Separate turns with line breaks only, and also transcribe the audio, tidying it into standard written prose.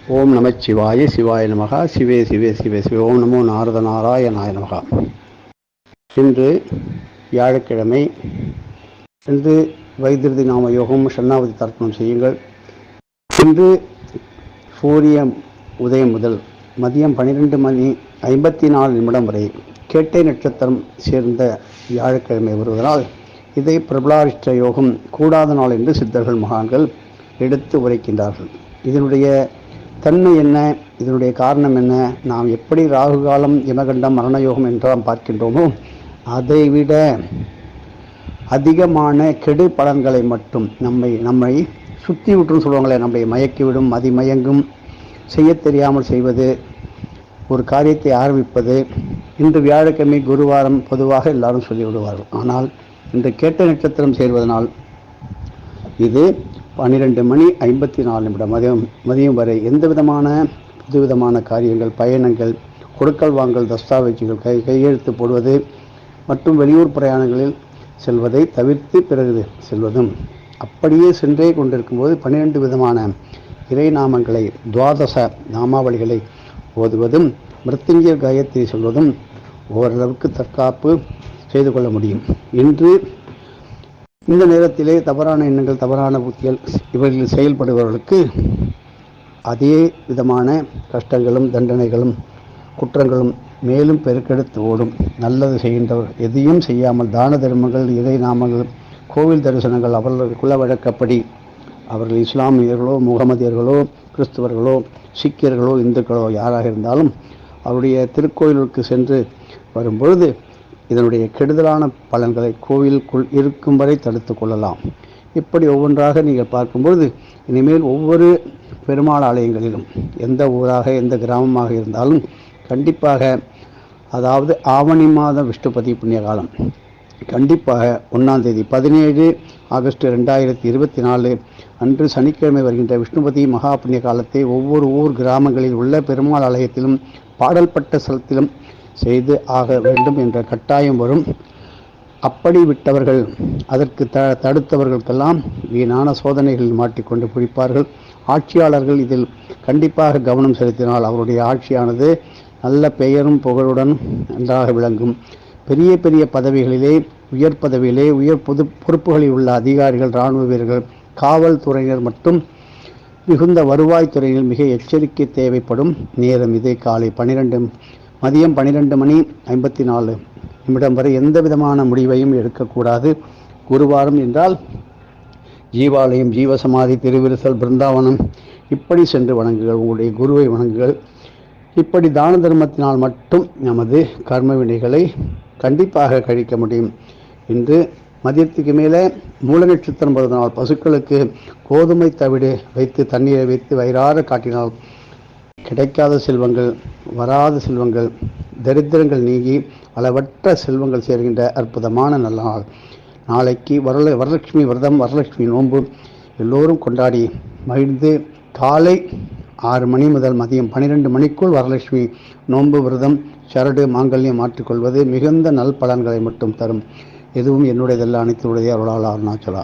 ஓம் நமச்சிவாய சிவாய நமகா சிவே சிவே சிவே சிவே ஓம் நமோ நாரத நாராயணாய நமகா. இன்று வியாழக்கிழமை. இன்று வைத்திருதி நாம யோகம் ஷண்ணாவதி தர்ப்பணம் செய்யுங்கள். இன்று சூரிய உதயம் முதல் மதியம் 12:54 வரை கேட்டை நட்சத்திரம் சேர்ந்த வியாழக்கிழமை வருவதனால் இதை பிரபலாரிஷ்ட யோகம் கூடாத நாள் என்று சித்தர்கள் மகான்கள் எடுத்து உரைக்கின்றார்கள். இதனுடைய தன்மை என்ன, இதனுடைய காரணம் என்ன, நாம் எப்படி ராகு காலம் யமகண்டம் மரணயோகம் என்றெல்லாம் பார்க்கின்றோமோ அதைவிட அதிகமான கெடு பலன்களை மட்டும் நம்மை சுற்றி விட்டுன்னு சொல்லுவாங்களே, நம்மை மயக்கிவிடும், மதிமயங்கும், செய்ய தெரியாமல் செய்வது, ஒரு காரியத்தை ஆரம்பிப்பது. இன்று வியாழக்கிழமை குருவாரம் பொதுவாக எல்லாரும் சொல்லிவிடுவார்கள். ஆனால் இன்று கேட்ட நட்சத்திரம் சேர்வதனால் இது 12:54 மதியம் வரை எந்த விதமான புதுவிதமான காரியங்கள், பயணங்கள், கொடுக்கல் வாங்கல், தஸ்தாவேஜுகள், கையெழுத்து போடுவது மற்றும் வெளியூர் பிரயாணங்களில் செல்வதை தவிர்த்து பிறகு செல்வதும், அப்படியே சென்றே கொண்டிருக்கும்போது 12 விதமான இறை நாமங்களை, துவாதச நாமாவளிகளை ஓதுவதும், மிருத்யுஞ்சய காயத்ரி சொல்வதும் ஓரளவுக்கு தற்காப்பு செய்து கொள்ள முடியும். இன்று இந்த நேரத்திலே தவறான எண்ணங்கள், தவறான புத்திகள் இவர்களில் செயல்படுபவர்களுக்கு அதே விதமான கஷ்டங்களும் தண்டனைகளும் குற்றங்களும் மேலும் பெருக்கெடுத்து ஓடும். நல்லது செய்கின்றவர் எதையும் செய்யாமல் தான தர்மங்கள், இறை நாமங்கள், கோவில் தரிசனங்கள் அவர்கள் குல வழக்கப்படி அவர்கள் இஸ்லாமியர்களோ, முகமதியர்களோ, கிறிஸ்தவர்களோ, சீக்கியர்களோ, இந்துக்களோ யாராக இருந்தாலும் அவருடைய திருக்கோயிலுக்கு சென்று வரும்பொழுது இதனுடைய கெடுதலான பலன்களை கோவிலுக்குள் இருக்கும் வரை தடுத்து கொள்ளலாம். இப்படி ஒவ்வொன்றாக நீங்கள் பார்க்கும்பொழுது இனிமேல் ஒவ்வொரு பெருமாள் ஆலயங்களிலும் எந்த ஊராக எந்த கிராமமாக இருந்தாலும் கண்டிப்பாக, அதாவது ஆவணி மாதம் விஷ்ணுபதி புண்ணிய காலம் கண்டிப்பாக 1ஆம் தேதி 17 ஆகஸ்ட் 2024 அன்று சனிக்கிழமை வருகின்ற விஷ்ணுபதி மகா புண்ணிய காலத்தை ஒவ்வொரு ஊர் கிராமங்களில் உள்ள பெருமாள் ஆலயத்திலும் பாடல்பட்ட ஸ்தலத்திலும் செய்து ஆக வேண்டும் என்ற கட்டாயம் வரும். அப்படி விட்டவர்கள், அதற்கு தடுத்தவர்களுக்கெல்லாம் வீணான சோதனைகளில் மாட்டிக்கொண்டு பிடிப்பார்கள். ஆட்சியாளர்கள் இதில் கண்டிப்பாக கவனம் செலுத்தினால் அவருடைய ஆட்சியானது நல்ல பெயரும் புகழுடன் நன்றாக விளங்கும். பெரிய பெரிய பதவிகளிலே, உயர் பதவியிலே, உயர் பொறுப்புகளில் உள்ள அதிகாரிகள், இராணுவ வீரர்கள், காவல்துறையினர் மற்றும் மிகுந்த வருவாய்த்துறையில் மிக எச்சரிக்கை தேவைப்படும் நேரம் இது. காலை மதியம் 12:54 வரை எந்த விதமான முடிவையும் எடுக்கக்கூடாது. குருவாரம் என்றால் ஜீவாலயம், ஜீவசமாதி, திருவிருசல், பிருந்தாவனம் இப்படி சென்று வணங்குகள், உங்களுடைய குருவை வணங்குகள். இப்படி தான தர்மத்தினால் மட்டும் நமது கர்ம வினைகளை கண்டிப்பாக கழிக்க முடியும். இன்று மதியத்துக்கு மேலே மூல நட்சத்திரம் வருவதனால் பசுக்களுக்கு கோதுமை தவிடு வைத்து தண்ணீரை வைத்து வயிறார காட்டினால் கிடைக்காத செல்வங்கள், வராத செல்வங்கள், தரித்திரங்கள் நீங்கி அளவற்ற செல்வங்கள் சேர்கின்ற அற்புதமான நல்ல நாள். நாளைக்கு வரலட்சுமி விரதம், வரலட்சுமி நோன்பு எல்லோரும் கொண்டாடி மகிழ்ந்து காலை 6 மணி முதல் மதியம் 12 மணிக்குள் வரலட்சுமி நோன்பு விரதம், சரடு, மாங்கல்யம் மாற்றிக்கொள்வது மிகுந்த நல் பலன்களை மட்டும் தரும். எதுவும் என்னுடையதல்ல, அனைத்துடைய அருளால் அருணாச்சலா.